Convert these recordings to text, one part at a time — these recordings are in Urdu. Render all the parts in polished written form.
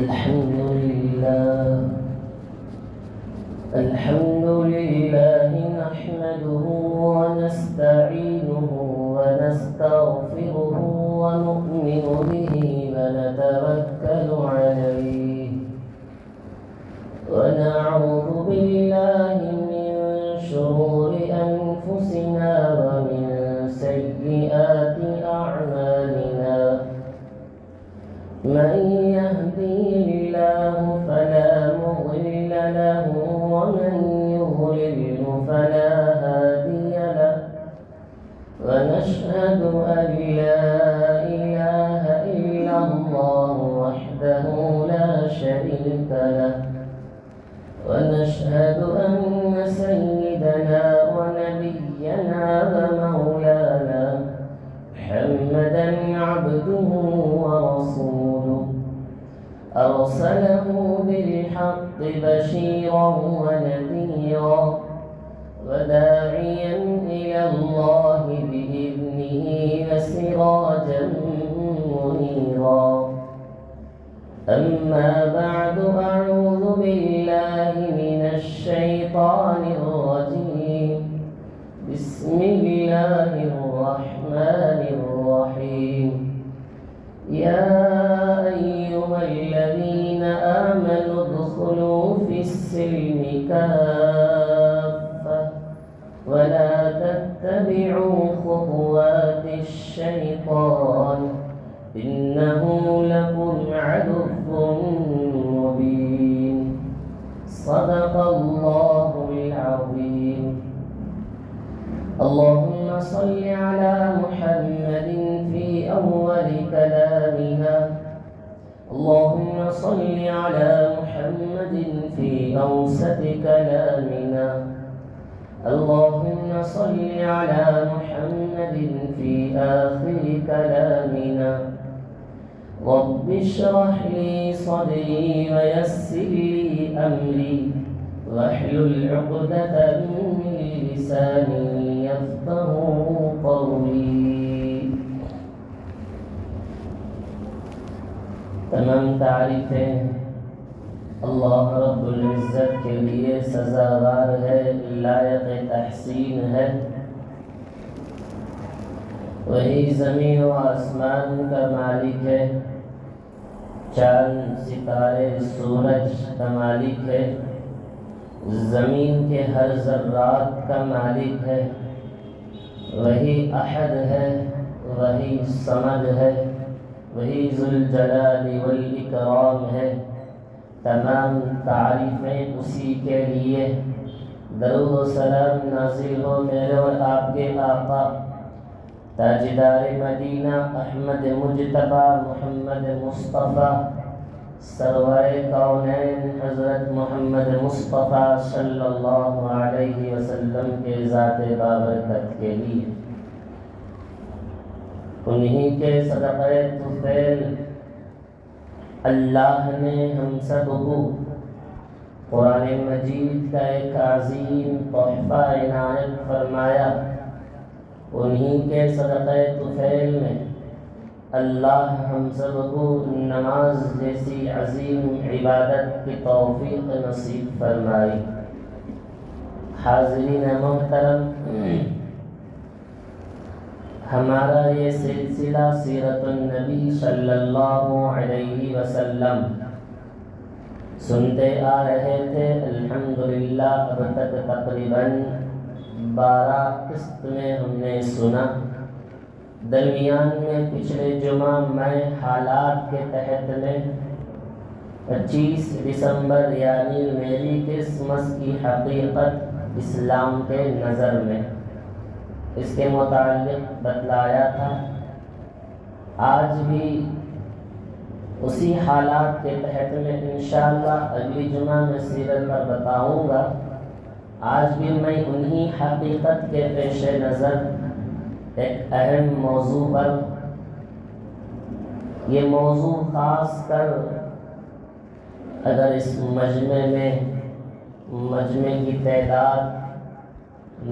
الحمد لله الحمد لله نحمده ونستعينه ونستغفره ونؤمن به ونتوكل عليه ونعوذ بالله من شرور أنفسنا ومن سيئات أعمالنا من يهدي الله فلا مضل له ومن يضلل فلا هادي له ونشهد أن لا إله إلا الله وحده لا شريك له ونشهد أن سيدنا ونبينا ومولانا محمدا عبده ورسوله أرسله بالحق بشيرا ونذيرا وداعيا إلى الله بإذنه وسراجا منيرا أما بعد أعوذ بالله من الشيطان الرجيم بسم الله الرحمن الرحيم يا أيها الذين آمنوا ادخلوا في السلم كافة ولا تتبعوا خطوات الشيطان إنه لكم عدو مبين صدق الله العظيم اللهم صل على محمد في أول كلامنا اللهم صل على محمد في أوسط كلامنا اللهم صل على محمد في آخر كلامنا رب اشرح لي صدري ويسر لي أمري واحلل عقدة من لساني يفقهوا قولي تمام تعریفیں اللہ رب العزت کے لیے سزاوار ہے، لائق تحسین ہے۔ وہی زمین و آسمان کا مالک ہے، چاند ستارے سورج کا مالک ہے، زمین کے ہر ذرات کا مالک ہے۔ وہی احد ہے، وہی صمد ہے، وہی ذوالجلال والاکرام ہے۔ تمام تعریفیں اسی کے لیے۔ درود و سلام نازل ہو میرے اور آپ کے آقا تاجدار مدینہ احمد مجتبی محمد مصطفیٰ سرور کونین حضرت محمد مصطفیٰ صلی اللہ علیہ وسلم کے ذات بابرکت کے لیے۔ انہی کے صدقہ طفیل اللہ نے ہم سب کو قرآن مجید کا ایک عظیم تحفہ عنایت فرمایا۔ انہی کے صدقہ طفیل میں اللہ ہم سب کو نماز جیسی عظیم عبادت کی توفیق نصیب فرمائی۔ حاضرین محترم، ہمارا یہ سلسلہ سیرت النبی صلی اللہ علیہ وسلم سنتے آ رہے تھے۔ الحمدللہ اب تک تقریباً 12 قسط میں ہم نے سنا۔ درمیان میں پچھلے جمعہ میں حالات کے تحت میں 25 دسمبر یعنی میری کرسمس کی حقیقت اسلام کے نظر میں اس کے متعلق بتلایا تھا۔ آج بھی اسی حالات کے تحت میں انشاءاللہ اگلی جمعہ میں سیرت پر بتاؤں گا۔ آج بھی میں انہی حقیقت کے پیش نظر ایک اہم موضوع پر، یہ موضوع خاص کر اگر اس مجمع کی تعداد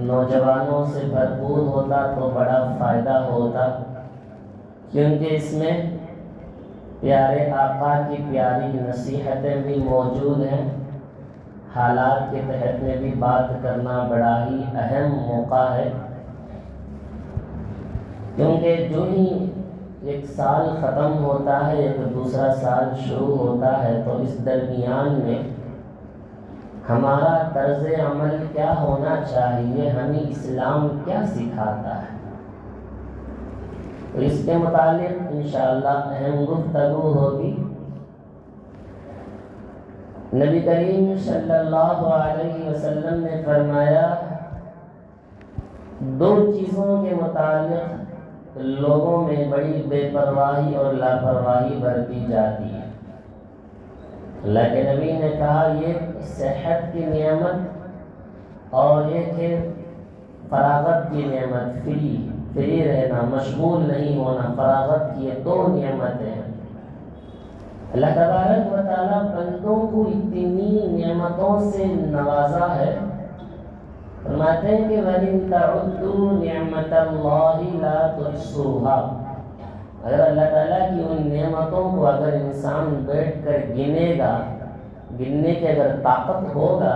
نوجوانوں سے بھرپور ہوتا تو بڑا فائدہ ہوتا، کیونکہ اس میں پیارے آقا کی پیاری نصیحتیں بھی موجود ہیں۔ حالات کے تحت میں بھی بات کرنا بڑا ہی اہم موقع ہے، کیونکہ جو ہی ایک سال ختم ہوتا ہے ایک دوسرا سال شروع ہوتا ہے، تو اس درمیان میں ہمارا طرز عمل کیا ہونا چاہیے، ہمیں اسلام کیا سکھاتا ہے، تو اس کے متعلق انشاءاللہ اہم گفتگو ہوگی۔ نبی کریم صلی اللہ علیہ وسلم نے فرمایا، دو چیزوں کے متعلق لوگوں میں بڑی بے پرواہی اور لاپرواہی برتی جاتی ہے۔ اللہ کے نبی نے کہا، یہ صحت کی نعمت اور ایک ہے فراغت کی نعمت، فری رہنا، مشغول نہیں ہونا، فراغت کی یہ دو نعمتیں ہیں۔ اللہ تبارک و تعالیٰ بندوں کو اتنی نعمتوں سے نوازا ہے، فرماتے ہیں کہ وَإِن تَعُدُّوا نِعْمَةَ اللَّهِ لَا تُحْصُوهَا، اگر اللہ تعالیٰ کی ان نعمتوں کو اگر انسان بیٹھ کر گنے گا، گننے کی اگر طاقت ہوگا،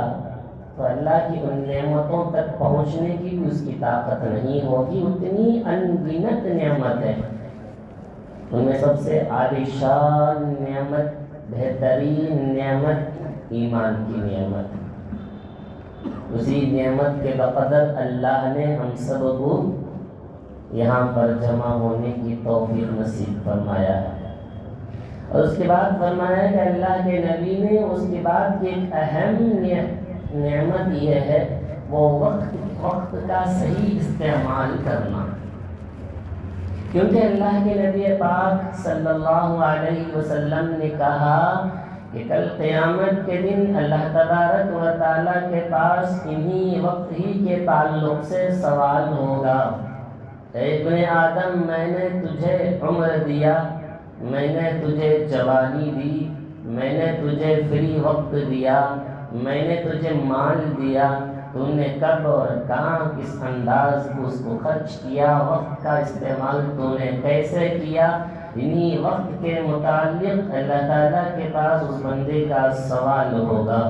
تو اللہ کی ان نعمتوں تک پہنچنے کی بھی اس کی طاقت نہیں ہوگی۔ اتنی انگنت نعمتیں، ان میں سب سے عالیشان نعمت، بہترین نعمت ایمان کی نعمت۔ اسی نعمت کے بقدر اللہ نے ہم سب کو یہاں پر جمع ہونے کی توفیق نصیب فرمایا ہے، اور اس کے بعد فرمایا کہ اللہ کے نبی نے اس کے بعد کی ایک اہم نعمت یہ ہے، وہ وقت کا صحیح استعمال کرنا، کیونکہ اللہ کے نبی پاک صلی اللہ علیہ وسلم نے کہا کہ کل قیامت کے دن اللہ تبارک و تعالیٰ کے پاس انہی وقت ہی کے تعلق سے سوال ہوگا، اے ابن آدم، میں نے تجھے عمر دیا، میں نے تجھے جوانی دی، میں نے تجھے فری وقت دیا، میں نے تجھے مال دیا، تو نے کب اور کہاں کس انداز کو اس کو خرچ کیا، وقت کا استعمال تو نے کیسے کیا؟ انہی وقت کے متعلق اللہ تعالیٰ کے پاس اس بندے کا سوال ہوگا،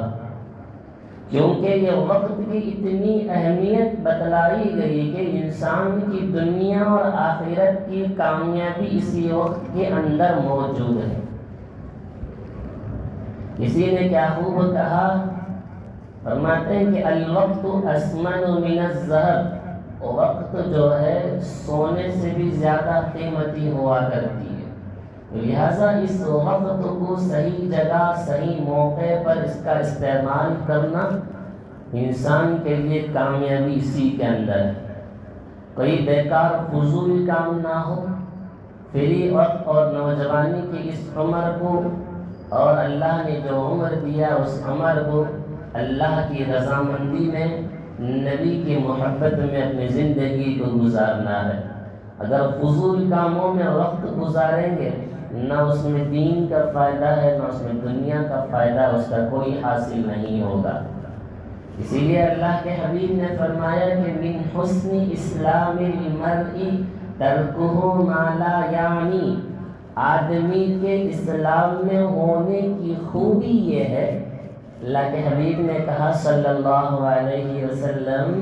کیونکہ یہ وقت کی اتنی اہمیت بتلائی گئی کہ انسان کی دنیا اور آخرت کی کامیابی اسی وقت کے اندر موجود ہے۔ کسی نے کیا خوب کہا، فرماتے ہیں کہ الوقت اسمن من الذهب، وقت جو ہے سونے سے بھی زیادہ قیمتی ہوا کرتی ہے، لہذا اس وقت کو صحیح جگہ صحیح موقع پر اس کا استعمال کرنا انسان کے لیے کامیابی اسی کے اندر ہے۔ کوئی بیکار فضول کام نہ ہو، فری وقت اور نوجوانی کی اس عمر کو اور اللہ نے جو عمر دیا اس عمر کو اللہ کی رضامندی میں، نبی کی محبت میں اپنی زندگی کو گزارنا ہے۔ اگر فضول کاموں میں وقت گزاریں گے، نہ اس میں دین کا فائدہ ہے نہ اس میں دنیا کا فائدہ، اس کا کوئی حاصل نہیں ہوگا۔ اسی لیے اللہ کے حبیب نے فرمایا کہ من حسن اسلام المرء ترکہ ما لا یعنی، آدمی کے اسلام میں ہونے کی خوبی یہ ہے، اللہ کے حبیب نے کہا صلی اللہ علیہ وسلم،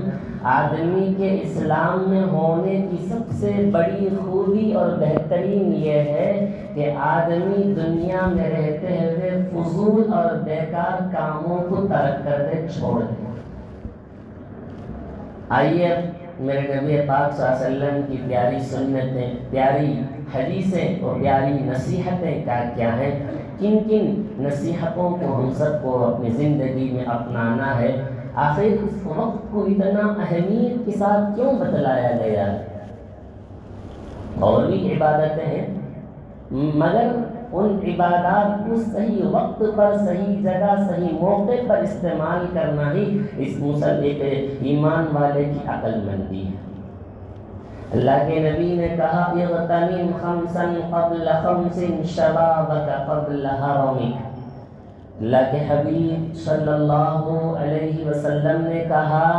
آدمی کے اسلام میں ہونے کی سب سے بڑی خوبی اور بہترین یہ ہے کہ آدمی دنیا میں رہتے ہوئے فضول اور بیکار کاموں کو ترک کر دے، چھوڑ دے۔ آئیے میرے نبی پاک صلی اللہ علیہ وسلم کی پیاری سنتیں، پیاری حدیثیں اور پیاری نصیحتیں کیا ہیں، کن کن نصیحتوں کو ہم سب کو اپنی زندگی میں اپنانا ہے، آخر اس وقت کو اتنا اہمیت کے ساتھ کیوں بتلایا گیا ہے؟ اور بھی عبادتیں ہیں، مگر ان عبادات کو صحیح وقت پر صحیح جگہ صحیح موقع پر استعمال کرنا ہی اس مسلم ایمان والے کی عقل مندی ہے۔ اللہ کے نبی نے کہا اغتنم خمسا قبل خمس شبابک قبل حرمک، اللہ کے حبیب صلی اللہ علیہ وسلم نے کہا،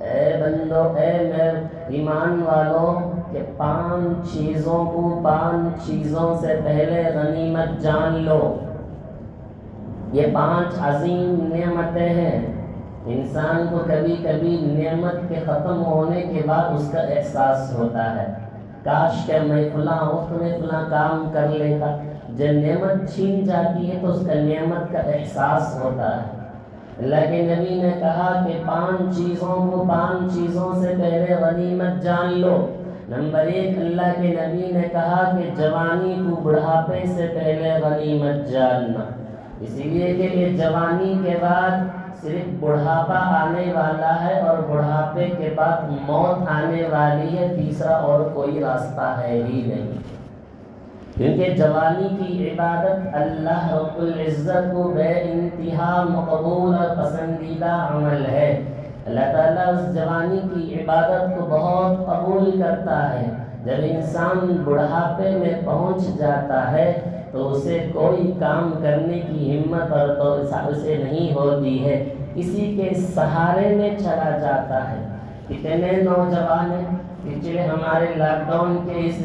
اے بندو، اے میرے ایمان والو، کہ 5 چیزوں کو 5 چیزوں سے پہلے غنیمت جان لو۔ یہ 5 عظیم نعمتیں ہیں۔ انسان کو کبھی کبھی نعمت کے ختم ہونے کے بعد اس کا احساس ہوتا ہے، کاش کہ میں فلاں وقت میں فلاں کام کر لیتا۔ جب نعمت چھین جاتی ہے تو اس کا نعمت کا احساس ہوتا ہے۔ اللہ کے نبی نے کہا کہ 5 چیزوں کو 5 چیزوں سے پہلے غنیمت جان لو۔ نمبر 1، اللہ کے نبی نے کہا کہ جوانی کو بڑھاپے سے پہلے غنیمت جاننا، اسی لیے کہ یہ جوانی کے بعد صرف بڑھاپا آنے والا ہے اور بڑھاپے کے بعد موت آنے والی ہے، تیسرا اور کوئی راستہ ہے ہی نہیں۔ کیونکہ جوانی کی عبادت اللہ رب العزت کو بے انتہا مقبول اور پسندیدہ عمل ہے۔ اللہ تعالیٰ اس جوانی کی عبادت کو بہت قبول کرتا ہے۔ جب انسان بڑھاپے میں پہنچ جاتا ہے تو اسے کوئی کام کرنے کی ہمت اور توسع اسے نہیں ہوتی ہے، کسی کے سہارے میں چلا جاتا ہے۔ کتنے نوجوان ہیں، پچھلے ہمارے لاک ڈاؤن کے اس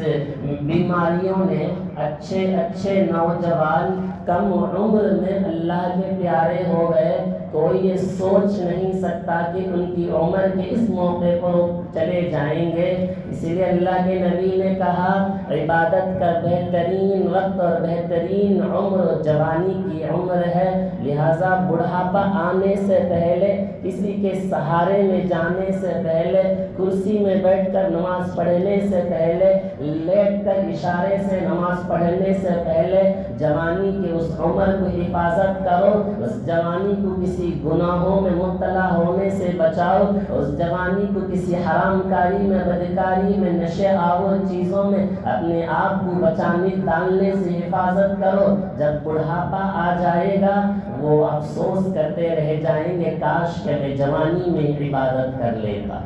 بیماریوں نے اچھے نوجوان کم عمر میں اللہ کے پیارے ہو گئے۔ کوئی یہ سوچ نہیں سکتا کہ ان کی عمر کے اس موقع پر چلے جائیں گے۔ اسی لیے اللہ کے نبی نے کہا عبادت کا بہترین وقت اور بہترین عمر جوانی کی عمر ہے، لہذا بڑھاپا آنے سے پہلے، کسی کے سہارے میں جانے سے پہلے، کرسی میں بیٹھ کر نماز پڑھنے سے پہلے، لیٹ کر اشارے سے نماز پڑھنے سے پہلے جوانی کے اس عمر کو حفاظت کرو، اس جوانی کو کسی گناہوں میں مبتلا ہونے سے بچاؤ، اس جوانی کو کسی حرام کاری میں، بدکاری میں، نشے آور چیزوں میں اپنے آپ کو بچانے ڈالنے سے حفاظت کرو۔ جب بڑھاپا آ جائے گا وہ افسوس کرتے رہ جائیں گے، کاش کہ میں جوانی میں عبادت کر لیتا۔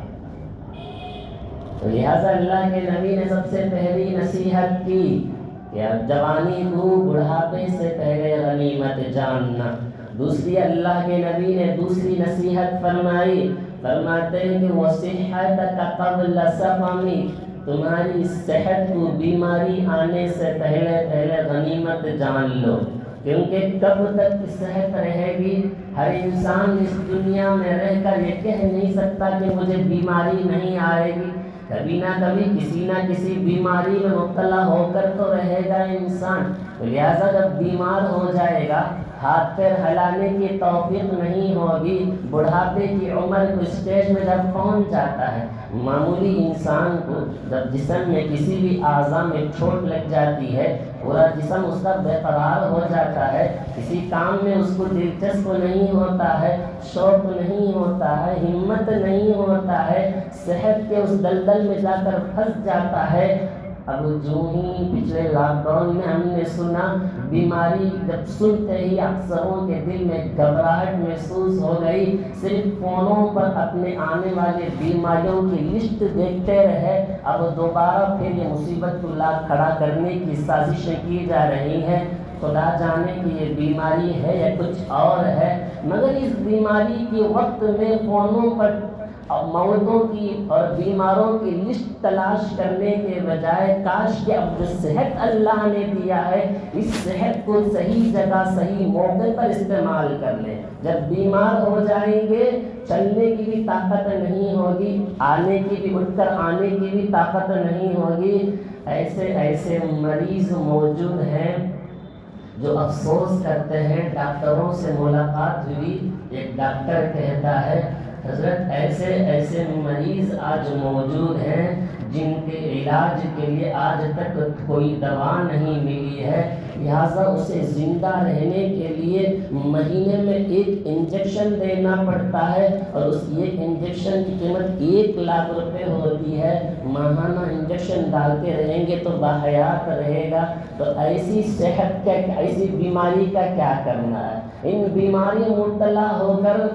لہذا اللہ کے نبی نے سب سے پہلی نصیحت کی کہ اب جوانی کو بڑھاپے سے پہلے غنیمت جاننا۔ دوسری اللہ کے نبی نے دوسری نصیحت فرمائی، فرماتے ہیں کہ وَصِحَّتَكَ قَبْلَ سَقَمِكَ، تمہاری صحت کو بیماری آنے سے پہلے غنیمت جان لو، کیونکہ کب تک صحت رہے گی؟ ہر انسان اس دنیا میں رہ کر یہ کہہ نہیں سکتا کہ مجھے بیماری نہیں آئے گی۔ کبھی نہ کسی بیماری میں مبتلا ہو کر تو رہے گا انسان۔ لہذا جب بیمار ہو جائے گا، ہاتھ پیر ہلانے کی توفیق نہیں ہوگی، بڑھاپے کی عمر کو اسٹیج میں جب پہنچ جاتا ہے، معمولی انسان کو جب جسم میں کسی بھی اعضاء میں چوٹ لگ جاتی ہے، پورا جسم اس کا بے قرار ہو جاتا ہے، کسی کام میں اس کو دلچسپ نہیں ہوتا ہے، شوق نہیں ہوتا ہے، ہمت نہیں ہوتا ہے، صحت کے اس دلدل میں جا کر پھنس جاتا ہے۔ اب جو ہی پچھلے لاک ڈاؤن میں ہم نے سنا، بیماری جب سنتے ہی اکثروں کے دل میں گھبراہٹ محسوس ہو گئی، صرف فونوں پر اپنے آنے والے بیماریوں کی لسٹ دیکھتے رہے۔ اب دوبارہ پھر یہ مصیبت کو لا کھڑا کرنے کی سازشیں کی جا رہی ہیں۔ خدا جانے کہ یہ بیماری ہے یا کچھ اور ہے، مگر اس بیماری کے وقت میں فونوں پر موتوں کی اور بیماروں کی لسٹ تلاش کرنے کے بجائے کاش کہ اب جو صحت اللہ نے دیا ہے، اس صحت کو صحیح جگہ صحیح موقع پر استعمال کر لیں۔ جب بیمار ہو جائیں گے، چلنے کی بھی طاقت نہیں ہوگی، آنے کی بھی، اٹھ کر آنے کی بھی طاقت نہیں ہوگی۔ ایسے مریض موجود ہیں جو افسوس کرتے ہیں۔ ڈاکٹروں سے ملاقات ہوئی، ایک ڈاکٹر کہتا ہے حضرت ایسے مریض آج موجود ہیں جن کے علاج کے لیے آج تک کوئی دوا نہیں ملی ہے، لہٰذا اسے زندہ رہنے کے لیے مہینے میں 1 انجیکشن دینا پڑتا ہے، اور اس 1 انجیکشن کی قیمت 1 لاکھ روپے ہوتی ہے۔ ماہانہ انجیکشن ڈالتے رہیں گے تو باحیات رہے گا۔ تو ایسی صحت کا، ایسی بیماری کا کیا کرنا ہے؟ ان بیماریوں مبتلا ہو کر،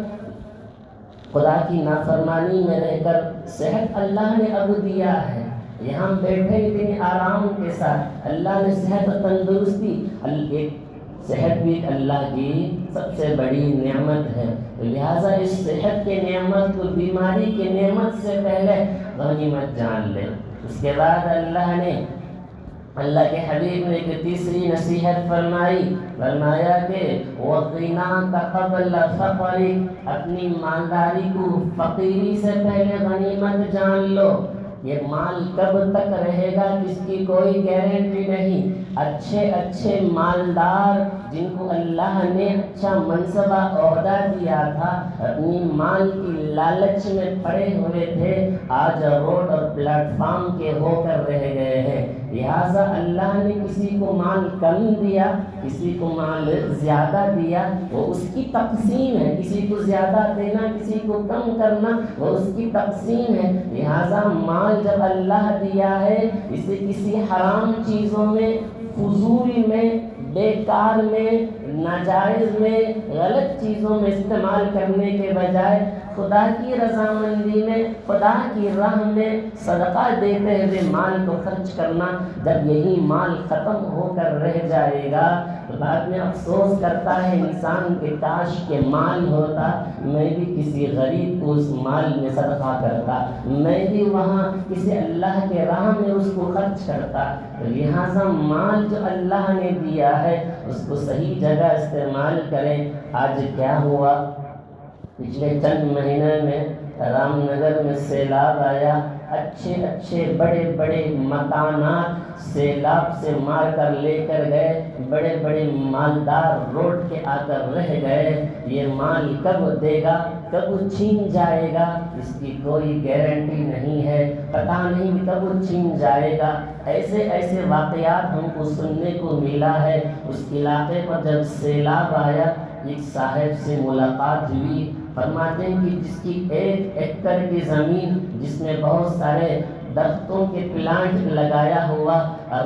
خدا کی نافرمانی میں رہ کر، صحت اللہ نے اب دیا ہے، یہاں بیٹھے اتنے آرام کے ساتھ، اللہ نے صحت و تندرستی، صحت بھی اللہ کی سب سے بڑی نعمت ہے، لہٰذا اس صحت کے نعمت کو، بیماری کے نعمت سے پہلے غنیمت جان لیں۔ اس کے بعد اللہ کے حبیب نے ایک تیسری نصیحت فرمایا کہ وَغِنَاكَ قَبْلَ فَقْرِكَ، اپنی مالداری کو فقیری سے پہلے غنیمت جان لو۔ یہ مال کب تک رہے گا کس کی کوئی گارنٹی نہیں۔ اچھے مالدار جن کو اللہ نے اچھا منصبہ عہدہ دیا تھا، اپنی مال کی لالچ میں پڑے ہوئے تھے، آج روڈ اور پلیٹ فارم کے ہو کر رہ گئے ہیں۔ لہٰذا اللہ نے کسی کو مال کم دیا، کسی کو مال زیادہ دیا، وہ اس کی تقسیم ہے۔ کسی کو زیادہ دینا، کسی کو کم کرنا، وہ اس کی تقسیم ہے۔ لہٰذا مال جب اللہ دیا ہے، اسے کسی حرام چیزوں میں، فضول میں، بیکار میں، ناجائز میں، غلط چیزوں میں استعمال کرنے کے بجائے خدا کی رضامندی میں، خدا کی راہ میں صدقہ دیتے ہوئے مال کو خرچ کرنا۔ جب یہی مال ختم ہو کر رہ جائے گا تو بعد میں افسوس کرتا ہے انسان کہ کاش کے مال ہوتا، میں بھی کسی غریب کو اس مال میں صدقہ کرتا، میں بھی وہاں کسی اللہ کے راہ میں اس کو خرچ کرتا۔ لہٰذا مال جو اللہ نے دیا ہے اس کو صحیح جگہ استعمال کریں۔ آج کیا ہوا، پچھلے چند مہینے میں رام نگر میں سیلاب آیا، اچھے بڑے مکانات سیلاب سے مار کر لے کر گئے، بڑے مالدار روڈ کے آ کر رہ گئے۔ یہ مال کب دے گا، کب چھین جائے گا، اس کی کوئی گارنٹی نہیں ہے، پتہ نہیں کب چھین جائے گا۔ ایسے واقعات ہم کو سننے کو ملا ہے۔ اس علاقے پر جب سیلاب آیا، ایک صاحب سے ملاقات ہوئی، فرماتے ہیں کہ جس کی 1 ایکڑ کی زمین، جس میں بہت سارے درختوں کے پلانٹ لگایا ہوا،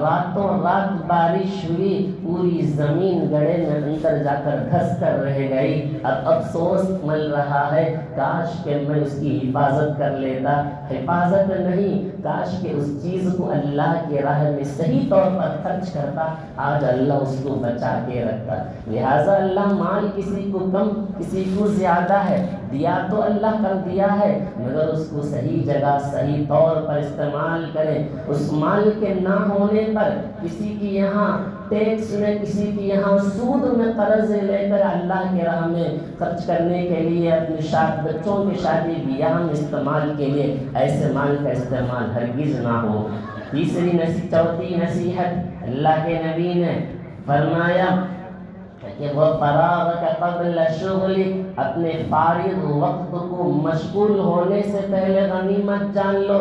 راتوں رات بارش ہوئی، پوری زمین گڑھے میں اندر جا کر دھس کر رہ گئی۔ اب افسوس مل رہا ہے، کاش کہ میں اس کی حفاظت کر لیتا۔ حفاظت نہیں، کاش کہ اس چیز کو اللہ کی راہ میں صحیح طور پر خرچ کرتا، آج اللہ اس کو بچا کے رکھتا۔ لہٰذا اللہ مال کسی کو کم، کسی کو زیادہ ہے، دیا تو اللہ کر دیا ہے، مگر اس کو صحیح جگہ صحیح طور پر استعمال کریں۔ اس مال کے نہ ہونے پر کسی کی یہاں ٹیکس میں، کسی کی یہاں سود میں قرض لے کر اللہ کی راہ میں خرچ کرنے کے لیے، اپنے بچوں کی شادی بیاہ میں استعمال کے لیے ایسے مال کا استعمال ہرگز نہ ہو۔ چوتھی نصیحت، اللہ کے نبی نے فرمایا کہ وہ فراغ کا قبل شغل، اپنے فارغ وقت کو مشغول ہونے سے پہلے غنیمت جان لو۔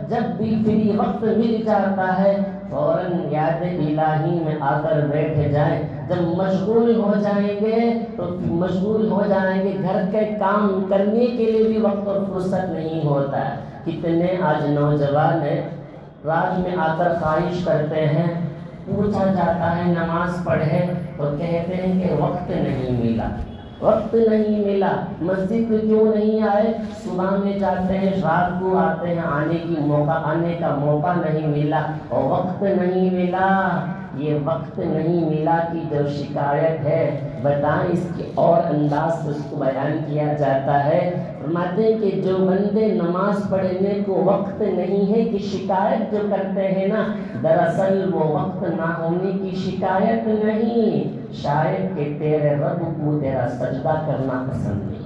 جب بھی فری وقت مل جاتا ہے فوراً یاد الہی میں آ کر بیٹھ جائیں۔ جب مشغول ہو جائیں گے تو مشغول ہو جائیں گے، گھر کے کام کرنے کے لیے بھی وقت اور فرصت نہیں ہوتا ہے۔ کتنے آج نوجوان ہیں، رات میں آ کر خواہش کرتے ہیں، پوچھا جاتا ہے نماز پڑھے تو کہتے ہیں کہ وقت نہیں ملا، وقت نہیں ملا، مسجد میں کیوں نہیں آئے، صبح میں جاتے ہیں رات کو آتے ہیں، آنے کا موقع نہیں ملا اور وقت نہیں ملا۔ یہ وقت نہیں ملا کی جو شکایت ہے، بتائیں اس کے اور انداز سے اس کو بیان کیا جاتا ہے۔ فرماتے ہیں کہ جو بندے نماز پڑھنے کو وقت نہیں ہے کی شکایت جو کرتے ہیں نا، دراصل وہ وقت نہ ہونے کی شکایت نہیں، شاید کہ تیرے رب کو تیرا سجدہ کرنا پسند نہیں۔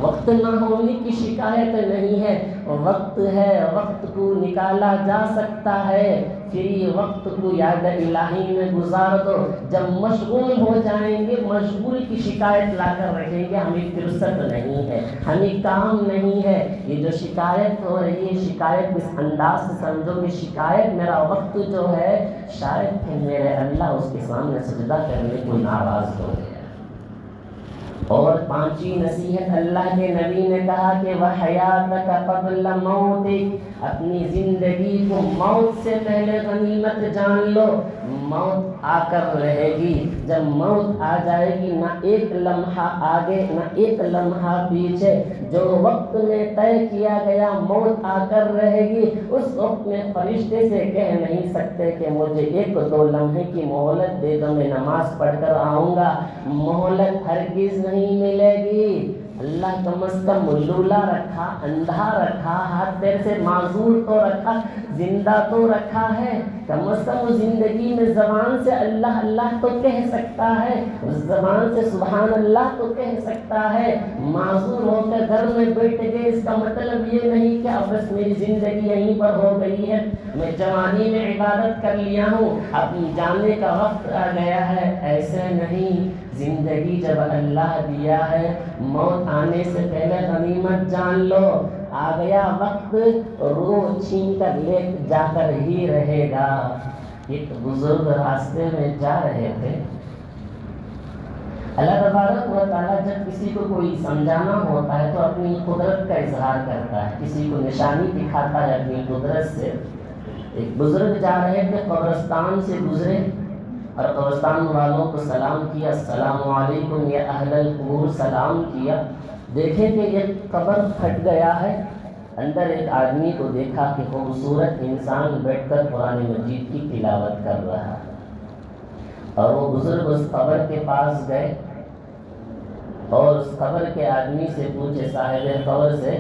وقت نہ ہونے کی شکایت نہیں ہے، وقت ہے، وقت کو نکالا جا سکتا ہے۔ فری وقت کو یاد الہی میں گزار دو۔ جب مشغول ہو جائیں گے، مشغول کی شکایت لا کر رکھیں گے، ہمیں فرصت نہیں ہے، ہمیں کام نہیں ہے۔ یہ جو شکایت ہو رہی ہے، شکایت اس انداز سے سمجھو کہ شکایت میرا وقت جو ہے، شاید کہ میرے اللہ اس کے سامنے سجدہ کرنے کو ناراض ہو گیا۔ اور پانچویں نصیحت، اللہ کے نبی نے کہا کہ وَحَيَاتَكَ قَبْلَ مَوْتِكَ، اپنی زندگی کو موت سے پہلے غنیمت جان لو۔ موت آ کر رہے گی، جب موت آ جائے گی نہ ایک لمحہ آگے نہ ایک لمحہ پیچھے، جو وقت میں طے کیا گیا موت آ کر رہے گی، اس وقت میں فرشتے سے کہہ نہیں سکتے کہ مجھے 1-2 لمحے کی مہلت دے دو، میں نماز پڑھ کر آؤں گا۔ مہلت ہرگز نہیں ملے گی۔ اللہ کم از کم لولا رکھا، اندھا رکھا، ہاتھ پیر سے معذور تو رکھا، زندہ تو رکھا ہے، کم از کم وہ زندگی میں زبان سے اللہ اللہ تو کہہ سکتا ہے، اس زبان سے سبحان اللہ تو کہہ سکتا ہے۔ معذور ہو کر گھر میں بیٹھ گئے، اس کا مطلب یہ نہیں کہ اب بس میری زندگی یہیں پر ہو گئی ہے، میں جوانی میں عبادت کر لیا ہوں، اب جانے کا وقت آ گیا ہے، ایسے نہیں۔ زندگی جب اللہ دیا ہے، موت آنے سے پہلے غنیمت جان لو، آ گیا وقت روح چھین کر لے جا کر ہی رہے گا۔ ایک بزرگ راستے میں جا رہے تھے، اللہ تبارک و تعالیٰ جب کسی کو کوئی سمجھانا ہوتا ہے تو اپنی قدرت کا اظہار کرتا ہے، کسی کو نشانی دکھاتا ہے اپنی قدرت سے۔ ایک بزرگ جا رہے تھے، قبرستان سے گزرے اور قبرستان والوں کو سلام کیا، السلام علیکم یا اہل القبور، سلام کیا۔ دیکھے کہ یہ قبر پھٹ گیا ہے، اندر ایک آدمی کو دیکھا کہ خوبصورت انسان بیٹھ کر قرآن مجید کی تلاوت کر رہا ہے، اور وہ بزرگ اس قبر کے پاس گئے اور اس قبر کے آدمی سے پوچھے، صاحب قبر سے،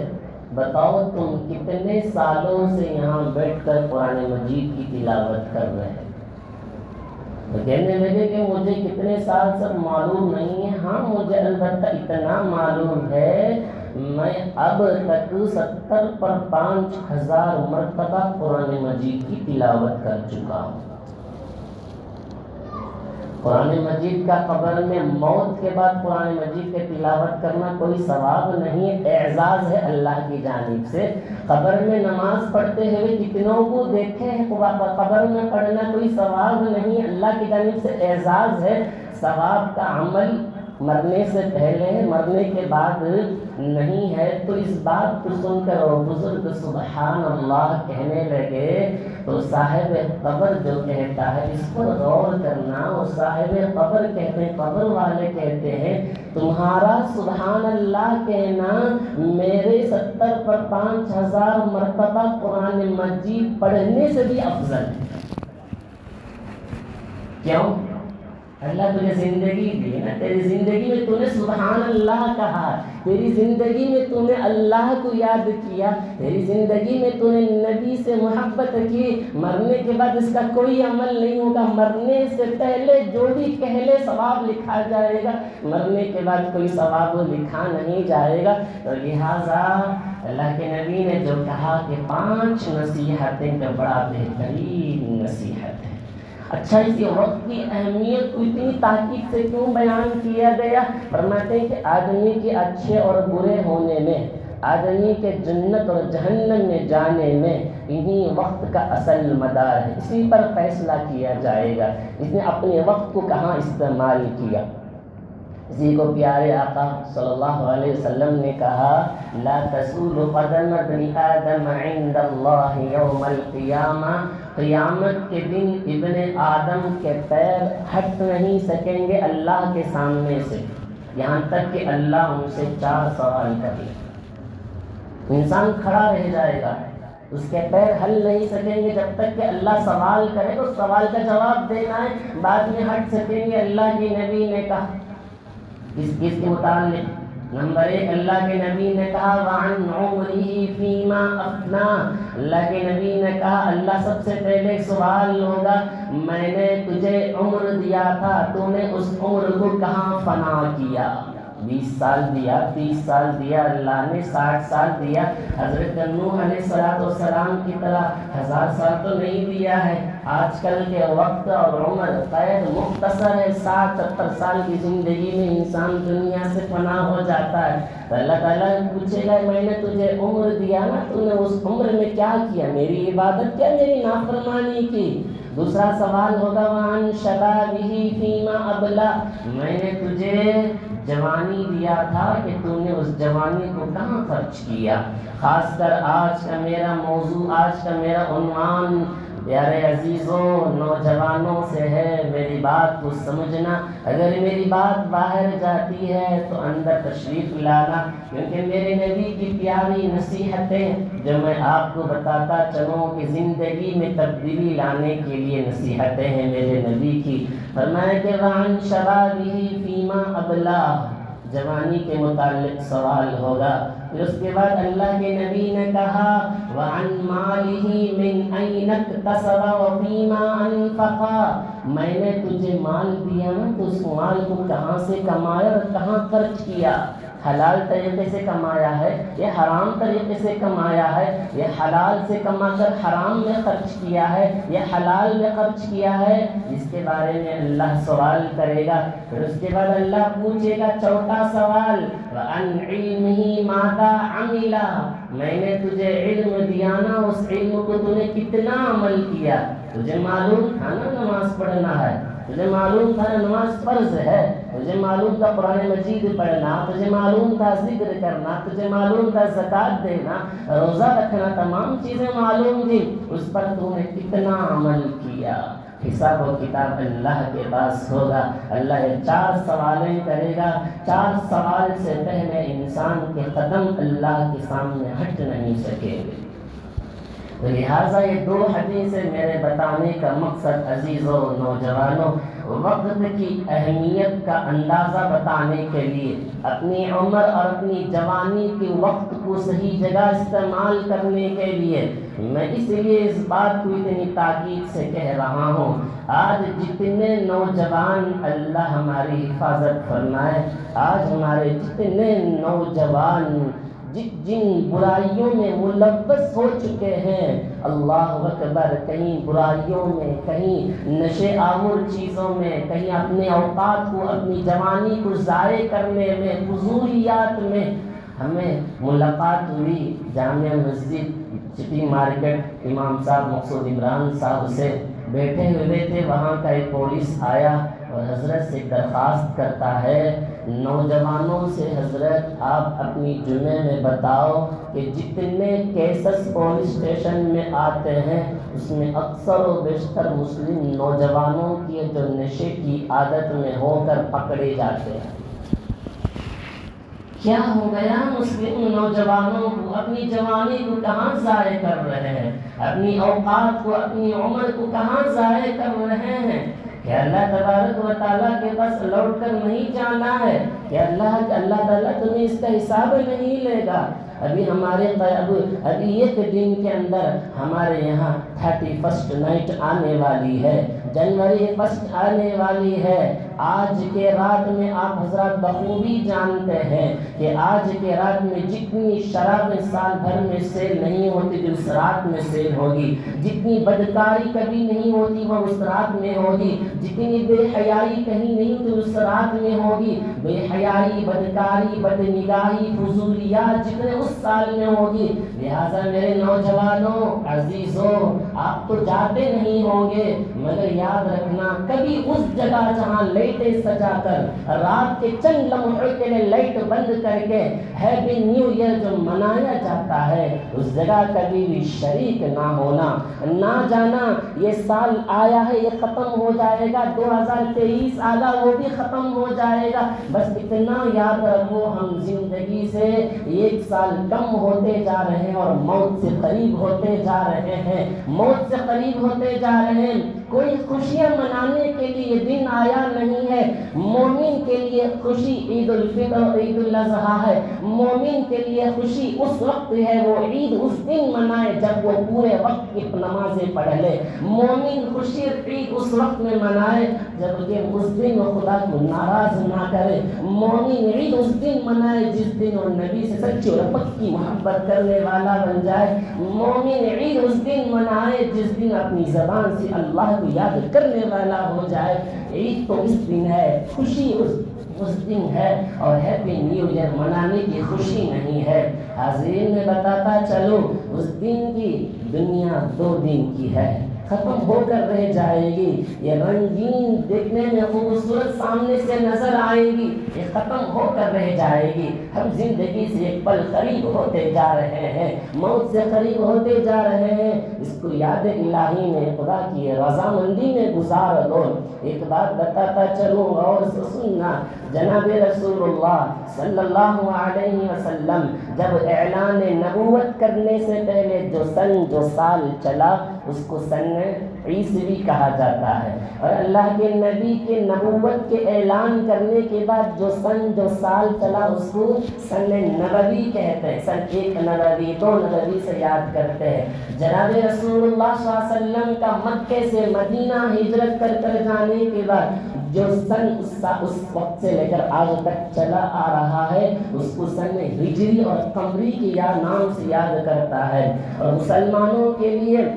بتاؤ تم کتنے سالوں سے یہاں بیٹھ کر قرآن مجید کی تلاوت کر رہے ہیں؟ تو کہنے لگے کہ مجھے کتنے سال سے معلوم نہیں ہے، ہاں مجھے البتہ اتنا معلوم ہے میں اب تک 70 پر 5000 مرتبہ قرآن مجید کی تلاوت کر چکا ہوں۔ قرآن مجید کا قبر میں موت کے بعد قرآن مجید کے تلاوت کرنا کوئی ثواب نہیں، اعزاز ہے اللہ کی جانب سے۔ قبر میں نماز پڑھتے ہوئے کتنوں کو دیکھے ہیں، قبر میں پڑھنا کوئی ثواب نہیں، اللہ کی جانب سے اعزاز ہے۔ ثواب کا عمل مرنے سے پہلے، مرنے کے بعد نہیں ہے۔ تو اس بات کو سن کر وہ بزرگ سبحان اللہ کہنے لگے تو صاحب قبر جو کہتا ہے اس پر غور کرنا، اور صاحب قبر کہتے ہیں، قبر والے کہتے ہیں تمہارا سبحان اللہ کہنا میرے 70 پر 5000 مرتبہ قرآن مجید پڑھنے سے بھی افضل ہے۔ کیوں؟ اللہ تجھے زندگی دی نا، تیری زندگی میں تو نے سبحان اللہ کہا، تیری زندگی میں تو نے اللہ کو یاد کیا، تیری زندگی میں تو نے نبی سے محبت کی۔ مرنے کے بعد اس کا کوئی عمل نہیں ہوگا، مرنے سے پہلے جو بھی کہہ لے ثواب لکھا جائے گا، مرنے کے بعد کوئی ثواب لکھا نہیں جائے گا۔ تو لہٰذا اللہ کے نبی نے جو کہا کہ 5 نصیحتیں کا بڑا بہترین نصیحت ہے۔ اچھا، اسی وقت کی اہمیت کو اتنی تاکید سے کیوں بیان کیا گیا؟ فرماتے ہیں کہ آدمی کے اچھے اور برے ہونے میں، آدمی کے جنت اور جہنم میں جانے میں انہی وقت کا اصل مدار ہے، اسی پر فیصلہ کیا جائے گا اس نے اپنے وقت کو کہاں استعمال کیا۔ اسی کو پیارے آقا صلی اللہ علیہ وسلم نے کہا، لا تزول قدم ابن آدم عند اللہ یوم القیامہ، قیامت کے دن ابن آدم کے پیر ہٹ نہیں سکیں گے اللہ کے سامنے سے، یہاں تک کہ اللہ ان سے 4 سوال کرے۔ انسان کھڑا رہ جائے گا، اس کے پیر ہل نہیں سکیں گے جب تک کہ اللہ سوال کرے، تو سوال کا جواب دینا ہے، بعد میں ہٹ سکیں گے۔ اللہ کے نبی نے کہا کس کے متعلق؟ نمبر 1 اللہ کے نبی نے کہا وعن عمرہ فیما افنا، اللہ کے نبی نے کہا اللہ سب سے پہلے سوال ہوگا میں نے تجھے عمر دیا تھا، تو نے اس عمر کو کہاں فنا کیا؟ 20 سال دیا، 30 سال دیا، اللہ نے 60 سال دیا، حضرت نوح علیہ السلام کی طرح 1000 سال تو نہیں دیا ہے۔ آج کل کے وقت اور عمر قید مختصر ہے، 60-70 سال کی زندگی میں انسان دنیا سے فنا ہو جاتا ہے۔ تو اللہ تعالیٰ پوچھے گا میں نے تجھے عمر دیا نا، تو نے اس عمر میں کیا کیا؟ میری عبادت کیا، میری نافرمانی کی؟ دوسرا سوال ہوگا وعن شبابہ فیما ابلا، میں نے تجھے جوانی دیا تھا کہ تو نے اس جوانی کو کہاں خرچ کیا؟ خاص کر آج کا میرا موضوع، آج کا میرا عنوان پیارے عزیزوں نوجوانوں سے ہے، میری بات کو سمجھنا۔ اگر میری بات باہر جاتی ہے تو اندر تشریف لانا، کیونکہ میرے نبی کی پیاری نصیحتیں جو میں آپ کو بتاتا چلوں کہ زندگی میں تبدیلی لانے کے لیے نصیحتیں ہیں میرے نبی کی۔ فرمایا کہ وعن شبابہ فیما ابلا، جوانی کے متعلق سوال ہوگا. پھر اس کے بعد اللہ کے نبی نے کہا وَعَنْ مَالِهِ مِنْ أَيْنَ اكْتَسَبَ وَفِيمَا أَنْفَقَ. میں نے تجھے مال دیا نا تو اس مال کو کہاں سے کمایا اور کہاں خرچ کیا. حلال طریقے سے کمایا ہے یا حرام طریقے سے کمایا ہے, یہ حلال سے کما کر حرام میں خرچ کیا ہے یا حلال میں خرچ کیا ہے, اس کے بارے میں اللہ سوال کرے گا. پھر اس کے بعد اللہ پوچھے گا چوتھا سوال وَعَنْ عِلْمِهِ مَاذَا عَمِلَ. میں نے تجھے علم دیا نا, اس علم کو تو نے کتنا عمل کیا. تجھے معلوم تھا نا نماز پڑھنا ہے, تجھے معلوم تھا نماز فرض ہے, تجھے معلوم تھا قرآن مجید پڑھنا, تجھے معلوم تھا ذکر کرنا, تجھے معلوم تھا زکوٰۃ دینا, روزہ رکھنا, تمام چیزیں معلوم تھی. اس پر تو نے کتنا عمل کیا. حساب و کتاب اللہ کے پاس ہوگا. اللہ 4 سوالیں کرے گا. 4 سوال سے پہلے انسان کے قدم اللہ کے سامنے ہٹ نہیں سکے گے. لہٰذا یہ 2 حدیثیں میرے بتانے کا مقصد عزیزوں نوجوانوں, وقت کی اہمیت کا اندازہ بتانے کے لیے, اپنی عمر اور اپنی جوانی کے وقت کو صحیح جگہ استعمال کرنے کے لیے میں اس لیے اس بات کو اتنی تاکید سے کہہ رہا ہوں. آج جتنے نوجوان اللہ ہماری حفاظت فرمائے, آج ہمارے جتنے نوجوان جن برائیوں میں ملوث ہو چکے ہیں, اللہ اکبر, کہیں برائیوں میں, کہیں نشے آور چیزوں میں, کہیں اپنے اوقات کو, اپنی جوانی کو ضائع کرنے میں, فضولیات میں. ہمیں ملاقات ہوئی جامعہ مسجد سٹی مارکیٹ امام صاحب مقصود عمران صاحب سے, بیٹھے ہوئے تھے, وہاں کا ایک پولیس آیا اور حضرت سے درخواست کرتا ہے نوجوانوں سے, حضرت آپ اپنی جمعے میں بتاؤ کہ جتنے کیسز پولیس اسٹیشن میں آتے ہیں اس میں اکثر و بیشتر مسلم نوجوانوں کی جو نشے کی عادت میں ہو کر پکڑے جاتے ہیں. کیا ہو گیا مسلم نوجوانوں کو؟ اپنی جوانی کو کہاں ضائع کر رہے ہیں, اپنی اوقات کو, اپنی عمر کو کہاں ضائع کر رہے ہیں. کہ اللہ تبارک و تعالیٰ کے پاس لوٹ کر نہیں جانا ہے, کہ اللہ تعالیٰ تمہیں اس کا حساب نہیں لے گا. ابھی ابھی ایک دن کے اندر ہمارے یہاں 31 نائٹ آنے والی ہے, جنوری 1 آنے والی ہے. آج کے رات میں آپ حضرات بخوبی جانتے ہیں کہ آج کے رات میں جتنی شرابیں سال بھر میں سیل نہیں ہوتی جو اس رات میں سیل ہوگی, جتنی بدکاری کبھی نہیں ہوتی وہ اس رات میں ہوگی, جتنی بے حیائی کہیں نہیں تو اس رات میں ہوگی. بے حیائی, بدکاری, بدنگاہی, فضولیات جتنے اس سال میں ہوگی. لہٰذا میرے نوجوانوں عزیزوں, آپ تو جاتے نہیں ہوں گے, مگر یاد رکھنا کبھی اس جگہ جہاں لائٹیں سجا کر رات کے چند لمحے کے لیے لائٹ بند کر کے ہیپی نیو ایئر جو منایا جاتا ہے اس جگہ کبھی بھی شریک نہ ہونا, نہ جانا. یہ سال آیا ہے, یہ ختم ہو جائے گا, 2023 آگا وہ بھی ختم ہو جائے گا. بس اتنا یاد رکھو ہم زندگی سے 1 سال کم ہوتے جا رہے ہیں اور موت سے قریب ہوتے جا رہے ہیں, موت سے قریب ہوتے جا رہے ہیں. کوئی خوشیاں منانے کے لیے دن آیا نہیں ہے. مومن کے لیے خوشی عید الفطر, عید الاضحیٰ ہے. مومن کے لیے خوشی اس وقت ہے, وہ عید اس دن منائے جب وہ پورے وقت کی نمازیں پڑھ لے. مومن خوشی عید اس وقت میں منائے جب کہ اس دن وہ خدا کو ناراض نہ کرے. مومن عید اس دن منائے جس دن وہ نبی سے سچی اور پکی محبت کرنے والا بن جائے. مومن عید اس دن منائے جس دن اپنی زبان سے اللہ کو یاد کرنے والا ہو جائے. عید تو اس دن ہے, خوشی اس دن ہے, اور ہیپی نیو ایئر منانے کی خوشی نہیں ہے. حاضرین میں بتاتا چلو اس دن کی دنیا 2 دن کی ہے, ختم ہو کر رہ جائے گی. یہ رنگین دیکھنے میں خوبصورت سامنے سے نظر آئے گی, یہ ختم ہو کر رہ جائے گی. ہم زندگی سے ایک پل قریب ہوتے جا رہے ہیں, موت سے قریب ہوتے جا رہے ہیں. اس کو یاد الہی میں, خدا کی رضامندی میں گزار دو. ایک بات بتاتا چلوں اور سننا, جناب رسول اللہ صلی اللہ علیہ وسلم جب اعلان نبوت کرنے سے پہلے جو سال چلا اس کو سن عیسوی کہا جاتا ہے۔ اور اللہ کے نبی کے نبوت کے اعلان کرنے کے بعد جو سال چلا اس کو سن نبوی کہتے ہیں۔ سن 1 نبوی 2 نبوی سے یاد کرتے ہیں۔ جناب رسول اللہ صلی اللہ علیہ وسلم کا مکے سے مدینہ ہجرت کر جانے کے بعد جو سن اس وقت سے لے کر آج تک چلا آ رہا ہے اس کو سن ہجری اور قمری کے نام سے یاد کرتا ہے۔ اور مسلمانوں کے لیے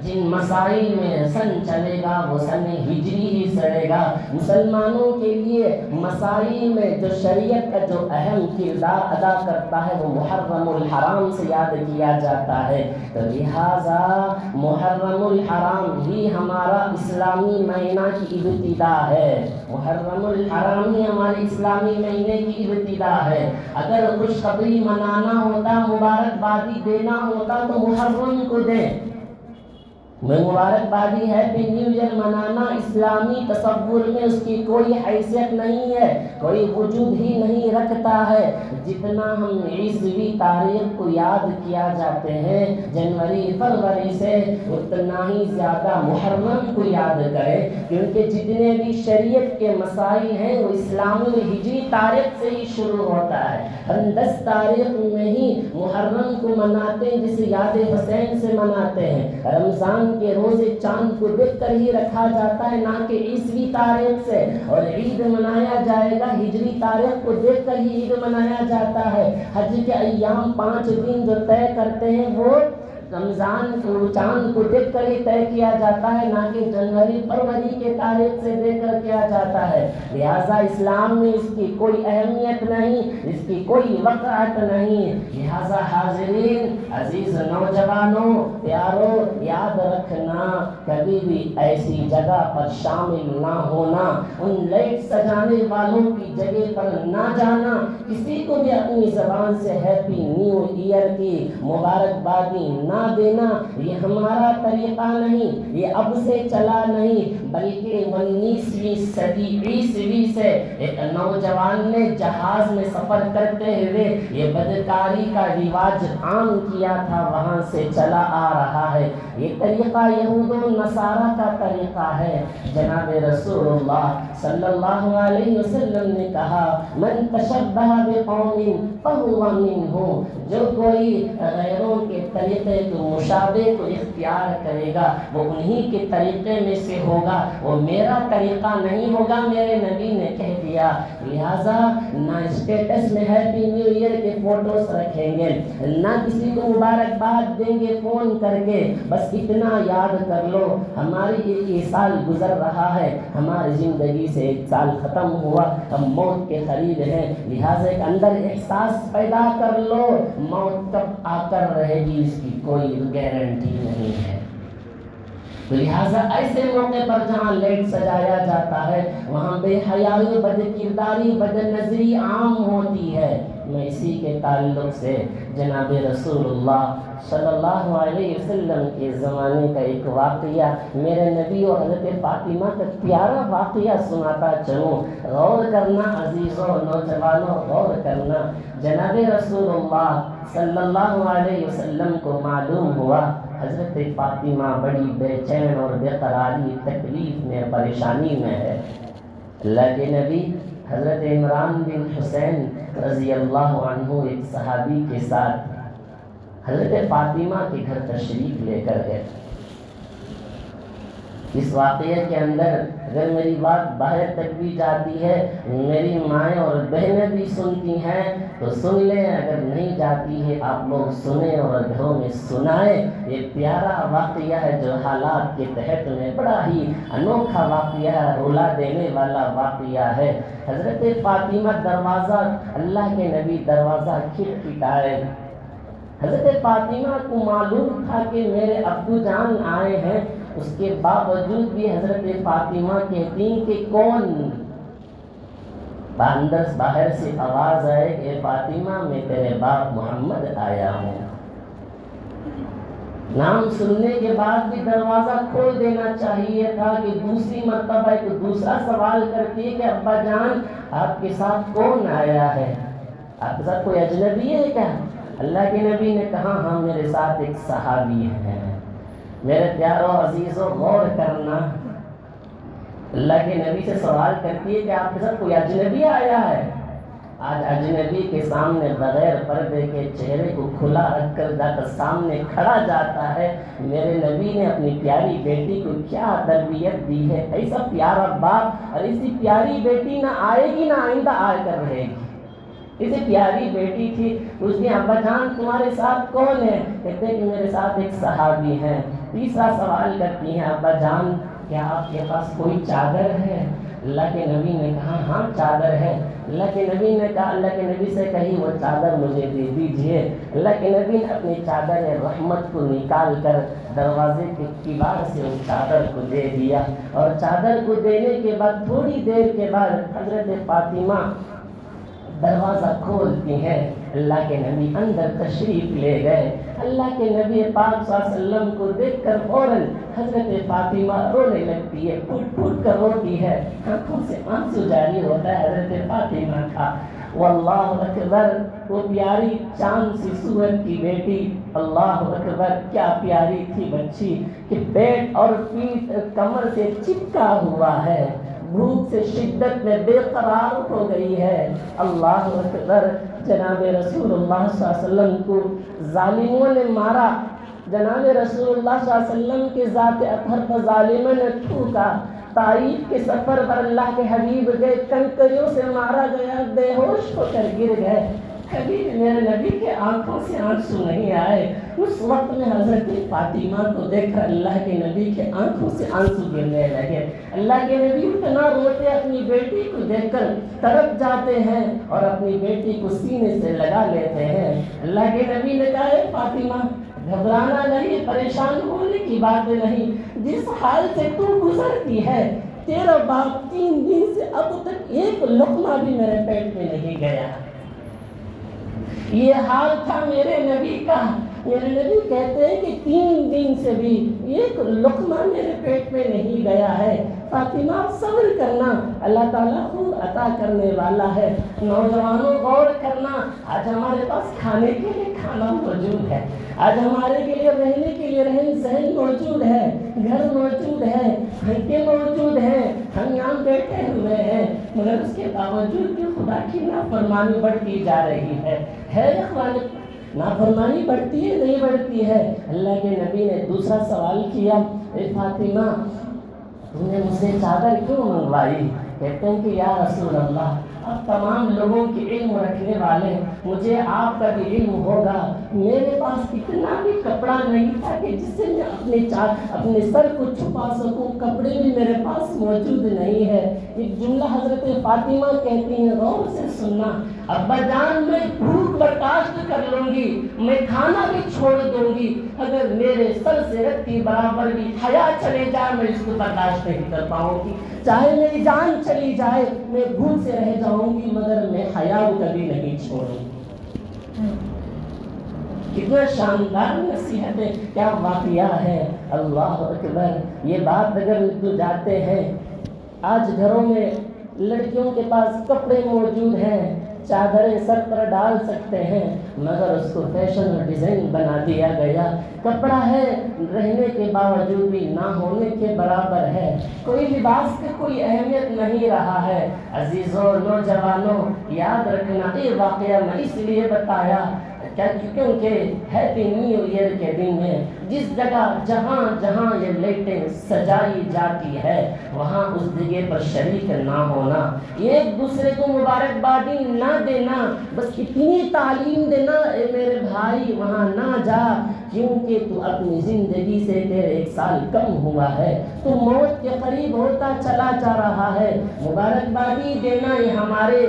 جن مسائل میں سن چلے گا وہ سن ہجری ہی چلے گا۔ مسلمانوں کے لیے مسائل میں جو شریعت کا جو اہم کردار ادا کرتا ہے وہ محرم الحرام سے یاد کیا جاتا ہے۔ تو لہٰذا محرم الحرام ہی ہمارا اسلامی مہینہ کی ابتدا ہے۔ محرم الحرام ہی ہمارے اسلامی مہینے کی ابتدا ہے۔ اگر خوشخبری منانا ہوتا، مبارکبادی دینا ہوتا تو محرم کو دیں۔ مبارکبادی ہیپی نیو ایئر منانا اسلامی تصور میں اس کی کوئی حیثیت نہیں ہے، کوئی وجود ہی نہیں رکھتا ہے۔ جتنا ہم عیسوی تاریخ کو یاد کیا جاتے ہیں جنوری فروری سے، اتنا ہی زیادہ محرم کو یاد کریں، کیونکہ جتنے بھی شریعت کے مسائل ہیں وہ اسلامی ہجری تاریخ سے ہی شروع ہوتا ہے۔ ہم 10 تاریخ میں ہی محرم کو مناتے ہیں، جسے یاد حسین سے مناتے ہیں۔ رمضان کے روزے چاند کو دیکھ کر ہی رکھا جاتا ہے، نہ کہ عیسوی تاریخ سے۔ اور عید منایا جائے گا ہجری تاریخ کو دیکھ کر ہی عید منایا جاتا ہے۔ حج کے ایام 5 دن جو طے کرتے ہیں وہ رمضان کو چاند کو دیکھ کر ہی طے کیا جاتا ہے، نہ کہ جنوری فروری کے تاریخ سے دیکھ کر کیا جاتا ہے۔ لہٰذا اسلام میں اس کی کوئی اہمیت نہیں، اس کی کوئی وقعت نہیں۔ لہٰذا حاضرین، عزیز نوجوانوں، پیاروں، یاد رکھنا کبھی بھی ایسی جگہ پر شامل نہ ہونا، ان لائٹ سجانے والوں کی جگہ پر نہ جانا، کسی کو بھی اپنی زبان سے ہیپی نیو ایئر کی مبارکبادی نہ دینا، یہ ہمارا طریقہ نہیں، یہ اب سے چلا نہیں، بلکہ 19ویں صدی عیسوی سے ایک نوجوان نے جہاز میں سفر کرتے ہوئے یہ بدکاری کا رواج عام کیا تھا، وہاں سے چلا آ رہا ہے۔ یہ طریقہ یہود و نصارہ کا طریقہ ہے۔ جناب رسول اللہ صلی اللہ علیہ وسلم نے کہا من تشبہ بقوم فہو منہم، جو کوئی غیروں کے طریقے کو مشابہ کو اختیار کرے گا وہ انہی کے طریقے میں سے ہوگا، وہ میرا طریقہ نہیں ہوگا، میرے نبی نے کہہ دیا۔ لہٰذا نہ اسٹیٹس میں ہیپی نیو ایئر کے فوٹوز رکھیں گے، نہ کسی کو مبارکباد دیں گے فون کر کے، بس اتنا یاد کر لو ہماری ایک سال گزر رہا ہے، ہماری زندگی سے 1 سال ختم ہوا، ہم موت کے قریب ہیں۔ لہٰذا ایک اندر احساس پیدا کر لو موت کب آ کر رہے گی اس کی کوئی گارنٹی نہیں ہے۔ تو لہٰذا ایسے موقع پر جہاں لائٹ سجایا جاتا ہے وہاں بے حیائی، بد کرداری، بد نظری عام ہوتی ہے۔ میں اسی کے تعلق سے جناب رسول اللہ صلی اللہ علیہ وسلم کے زمانے کا ایک واقعہ، میرے نبی اور حضرت فاطمہ کا پیارا واقعہ سناتا چلوں۔ غور کرنا عزیزوں، نوجوانوں، غور کرنا۔ جناب رسول اللہ صلی اللہ علیہ وسلم کو معلوم ہوا حضرت فاطمہ بڑی بے چین اور بے قراری، تکلیف میں، پریشانی میں ہے۔ اللہ کے نبی حضرت عمران بن حسین رضی اللہ عنہ ایک صحابی کے ساتھ حضرت فاطمہ کے گھر تشریف لے کر گئے۔ اس واقعے کے اندر اگر میری بات باہر تک بھی جاتی ہے، میری مائیں اور بہنیں بھی سنتی ہیں تو سن لیں، اگر نہیں جاتی ہے آپ لوگ سنیں اور گھروں میں سنائیں۔ یہ پیارا واقعہ ہے جو حالات کے تحت میں بڑا ہی انوکھا واقعہ ہے، رولا دینے والا واقعہ ہے۔ حضرت فاطمہ دروازہ، اللہ کے نبی دروازہ کھٹکھٹائے۔ حضرت فاطمہ کو معلوم تھا کہ میرے ابو جان آئے ہیں، اس کے باوجود بھی حضرت فاطمہ کہتی کہ کون؟ اندر باہر سے آواز آئے کہ فاطمہ میں تیرے باپ محمد آیا ہوں۔ نام سننے کے بعد بھی دروازہ کھول دینا چاہیے تھا کہ دوسری مرتبہ ایک دوسرا سوال کرتی ہے کہ ابا جان آپ کے ساتھ کون آیا ہے؟ آپ کے ساتھ کوئی اجنبی ہے کیا؟ اللہ کے نبی نے کہا ہاں میرے ساتھ ایک صحابی ہے۔ میرے پیاروں عزیزوں غور کرنا، اللہ کے نبی سے سوال کرتی ہے کہ آپ کے ساتھ کوئی اجنبی آیا ہے؟ آج اجنبی کے سامنے بغیر پردے کے چہرے کو کھلا رکھ کر جا کر سامنے کھڑا جاتا ہے۔ میرے نبی نے اپنی پیاری بیٹی کو کیا تربیت دی ہے! ایسا پیارا باپ اور ایسی پیاری بیٹی نہ آئے گی نہ آئندہ آ کر رہے گی۔ اسے پیاری بیٹی تھی، اس نے ابا جان تمہارے ساتھ کون ہے؟ کہتے ہیں کہ میرے ساتھ ایک صحابی ہے۔ تیسرا سوال کرتی ہیں ابا جان کیا آپ کے پاس کوئی چادر ہے؟ اللہ کے نبی نے کہا ہاں چادر ہے۔ اللہ کے نبی نے کہا اللہ کے نبی سے کہی وہ چادر مجھے دے دیجئے۔ اللہ کے نبی نے اپنی چادر رحمت کو نکال کر دروازے کے کباڑ سے اس چادر کو دے دیا، اور چادر کو دینے کے بعد تھوڑی دیر کے بعد حضرت فاطمہ دروازہ کھولتی ہیں، اللہ کے نبی اندر تشریف لے گئے۔ اللہ کے نبی پاک صلی اللہ علیہ وسلم کو دیکھ کر فوراً حضرت فاطمہ رونے لگتی ہے، پھوٹ پھوٹ کر روتی ہے، آنکھوں سے آنسو جاری ہوتا ہے حضرت فاطمہ کا۔ واللہ اکبر، وہ پیاری چاند سی صورت کی بیٹی، اللہ اکبر کیا پیاری تھی بچی کہ پیٹ اور پیٹھ کمر سے چپکا ہوا ہے، بھوک سے شدت میں بے قرار ہو گئی ہے۔ اللہ اکبر، جناب رسول اللہ صلی اللہ علیہ وسلم کو ظالموں نے مارا، جناب رسول اللہ صلی اللہ علیہ وسلم کے ذات اطہر پر ظالموں نے تھوکا۔ طائف کے سفر پر اللہ کے حبیب گئے، کنکریوں سے مارا گیا، بے ہوش ہو کر گر گئے۔ کبھی میرے نبی کے آنکھوں سے آنسو نہیں آئے۔ اس وقت میں حضرت فاطمہ کو دیکھ کر اللہ کے نبی کے آنکھوں سے آنسو گرنے لگے۔ اللہ کے نبی اتنا روتے اپنی بیٹی کو دیکھ کر تڑپ جاتے ہیں اور اپنی بیٹی کو سینے سے لگا لیتے ہیں۔ اللہ کے نبی نے کہا اے فاطمہ گھبرانا نہیں، پریشان ہونے کی بات نہیں، جس حال سے تو گزرتی ہے تیرا باپ 3 دن سے اب تک ایک لقمہ بھی میرے پیٹ میں نہیں گیا۔ یہ حال تھا میرے نبی کا۔ میرے نبی کہتے ہیں کہ 3 دن سے بھی ایک لقمہ میرے پیٹ میں نہیں گیا ہے۔ فاطمہ صبر کرنا، اللہ تعالیٰ خود عطا کرنے والا ہے۔ نوجوانوں غور کرنا، آج ہمارے پاس کھانے کے لیے کھانا موجود ہے، آج ہمارے کے لیے رہنے کے لیے رہن سہن موجود ہے، گھر موجود ہے، پنکھے موجود ہیں، ہم یہاں بیٹھے ہوئے ہیں، مگر اس کے باوجود بھی خدا کی نافرمانی بڑھتی جا رہی ہے اخوان، نافرمانی بڑھتی ہے نہیں بڑھتی ہے؟ اللہ کے نبی نے دوسرا سوال کیا اے فاطمہ تم نے مجھ سے چادر کیوں منگوائی؟ کہتے ہیں کہ یا رسول اللہ آپ تمام لوگوں کے علم رکھنے والے، مجھے آپ کا بھی علم ہوگا، میرے پاس اتنا بھی کپڑا نہیں تھا کہ جس سے میں اپنے سر کو چھپا سکوں، کپڑے بھی میرے پاس موجود نہیں ہے۔ ایک جملہ حضرت فاطمہ کہتی ہیں، غور سے سننا، ابا جان میں بھوک برداشت کر لوں گی، میں کھانا بھی چھوڑ دوں گی، اگر میرے سر سے رتی برابر بھی حیا چلے جائے میں اس کو برداشت نہیں کر پاؤں گی، چاہے میری جان چلی جائے میں بھوک سے رہ جاؤں گی مگر میں حیا کبھی نہیں چھوڑوں گی۔ کتنا شاندار نصیحت ہے، کیا واقعہ ہے، اللہ اکبر۔ یہ بات اگر تو جاتے ہیں، آج گھروں میں لڑکیوں کے پاس کپڑے موجود ہیں، چادریں سر پر ڈال سکتے ہیں، مگر اس کو فیشن اور ڈیزائن بنا دیا گیا۔ کپڑا ہے رہنے کے باوجود بھی نہ ہونے کے برابر ہے، کوئی لباس کی کوئی اہمیت نہیں رہا ہے۔ عزیزوں نوجوانوں یاد رکھنا، یہ واقعہ میں اس لیے بتایا کیونکہ ہیپی نیو ایئر کے دن میں جس جگہ جہاں جہاں یہ لائٹیں سجائی جاتی ہے وہاں اس جگہ پر شریک نہ ہونا، ایک دوسرے کو مبارکبادی نہ دینا، بس اتنی تعلیم دینا اے میرے بھائی وہاں نہ جا کیونکہ تو اپنی زندگی سے تیرے 1 سال کم ہوا ہے، تو موت کے قریب ہوتا چلا جا رہا ہے۔ مبارکبادی دینا یہ ہمارے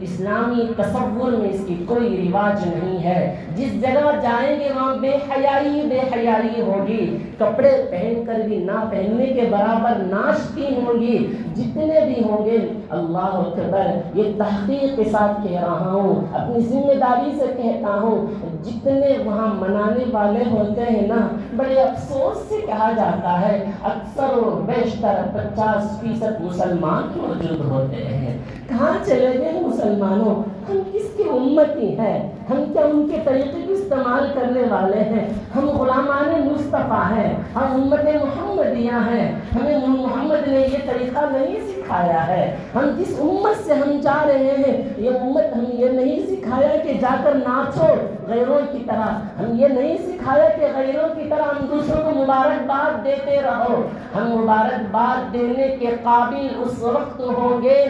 اسلامی تصور میں اس کی کوئی رواج نہیں ہے۔ جس جگہ جائیں گے وہاں بے حیائی ہوگی، کپڑے پہن کر بھی نہ پہننے کے برابر ناشتی ہوں گی، جتنے بھی ہوں گے۔ اللہ اکبر، یہ تحقیق کے ساتھ کہہ رہا ہوں، اپنی ذمہ داری سے کہتا ہوں، جتنے وہاں منانے والے ہوتے ہیں نا، بڑے افسوس سے کہا جاتا ہے اکثر و بیشتر 50% مسلمان موجود ہوتے ہیں۔ کہاں چلے گئے مسلمانوں؟ ہم کس کی امتی ہیں؟ ہم کیا ان کے طریقے کو استعمال کرنے والے ہیں؟ ہم غلامان مصطفیٰ ہیں، ہم امت محمدیہ ہیں، ہمیں محمد نے یہ طریقہ نہیں سکھایا ہے۔ ہم جس امت سے ہم جا رہے ہیں، یہ امت ہم یہ نہیں سکھایا کہ جا کر ناچو غیروں کی طرح، ہم یہ نہیں سکھایا کہ غیروں کی طرح ہم دوسروں کو مبارکباد دیتے رہو۔ ہم مبارکباد دینے کے قابل اس وقت ہوں گے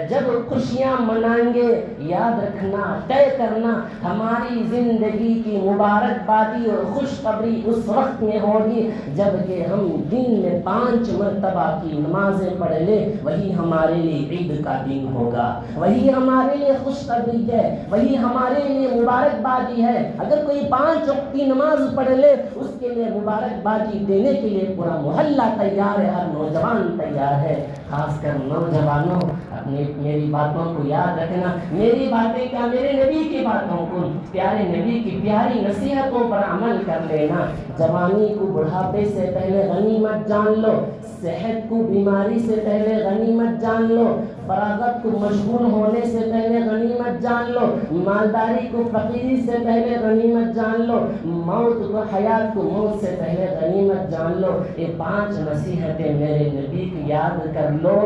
جب خوشیاں منائیں گے۔ یاد رکھنا، طے کرنا، ہماری زندگی کی مبارکبادی اور خوشخبری اس وقت میں ہوگی جب کہ ہم دن میں 5 مرتبہ کی نمازیں پڑھ لیں، وہی ہمارے لیے عید کا دن ہوگا، وہی ہمارے لیے خوشخبری ہے، وہی ہمارے لیے مبارکبادی ہے۔ اگر کوئی 5 وقت کی نماز پڑھ لے، اس کے لیے مبارکبادی دینے کے لیے پورا محلہ تیار ہے، ہر نوجوان تیار ہے۔ خاص کر نوجوانوں، اپنی میری باتوں کو یاد رکھنا، میری باتیں کیا، میرے نبی کی باتوں کو، پیارے نبی کی پیاری نصیحتوں پر عمل کر لینا۔ جوانی کو بڑھاپے سے پہلے غنیمت جان لو، صحت کو بیماری سے پہلے غنیمت جان لو، فراغت کو مشغول ہونے سے پہلے غنیمت جان لو، مالداری کو فقیری سے پہلے غنیمت جان لو، موت کو، حیات کو موت سے پہلے غنیمت جان لو۔ یہ 5 نصیحتیں میرے نبی کی یاد کر لو،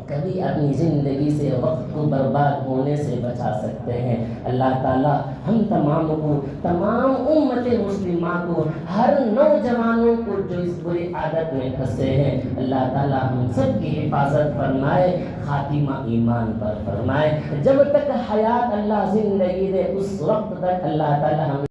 کبھی اپنی زندگی سے وقت کو برباد ہونے سے بچا سکتے ہیں۔ اللہ تعالیٰ ہم تمام کو، تمام امت مسلمہ کو، ہر نوجوانوں کو جو اس بری عادت میں پھنسے ہیں، اللہ تعالیٰ ہم سب کی حفاظت فرمائے، خاتمہ ایمان پر فرمائے۔ جب تک حیات اللہ زندگی دے، اس وقت تک اللہ تعالیٰ ہم